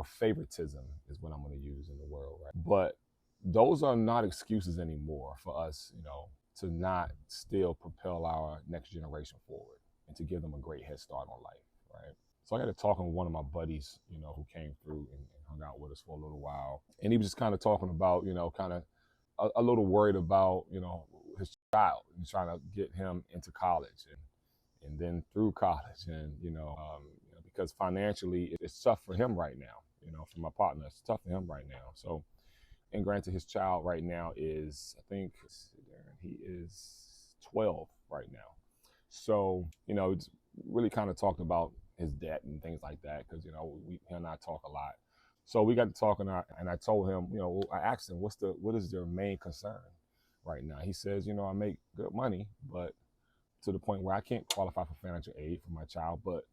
or favoritism is what I'm going to use in the world, right? But those are not excuses anymore for us, to not still propel our next generation forward and to give them a great head start on life, right? So I got to talking with one of my buddies, who came through and hung out with us for a little while. And he was just kind of talking about, kind of a little worried about, his child and trying to get him into college and then through college. And, because financially it's tough for him right now, for my partner, it's tough for him right now. So, and granted, his child right now is, I think, he is 12 right now. So, it's really kind of talking about his debt and things like that because, he and I talk a lot. So we got to talking, and I told him, I asked him, what is their main concern right now? He says, I make good money, but to the point where I can't qualify for financial aid for my child, but,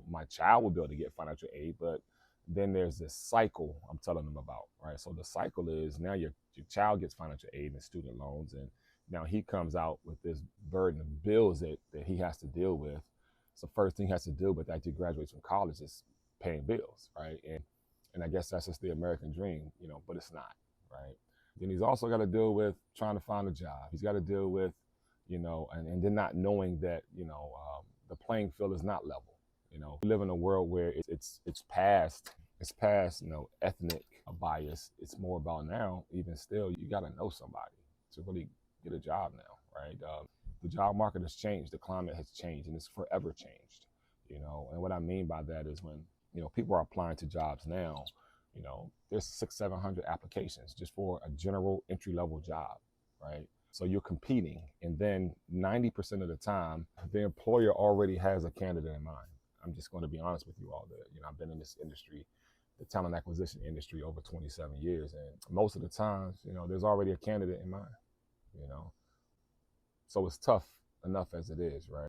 my child will be able to get financial aid, but then there's this cycle I'm telling them about, right? So the cycle is now your child gets financial aid and student loans, and now he comes out with this burden of bills that he has to deal with. So first thing he has to deal with after he graduates from college is paying bills, right? And I guess that's just the American dream, but it's not, right? Then he's also got to deal with trying to find a job. He's got to deal with, and then not knowing that, the playing field is not level. We live in a world where it's past, ethnic bias. It's more about now, even still, you got to know somebody to really get a job now, right? The job market has changed. The climate has changed, and it's forever changed, And what I mean by that is when, people are applying to jobs now, there's 600-700 applications just for a general entry-level job, right? So you're competing, and then 90% of the time, the employer already has a candidate in mind. I'm just going to be honest with you all that, I've been in this industry, the talent acquisition industry, over 27 years. And most of the times, there's already a candidate in mind, So it's tough enough as it is, right?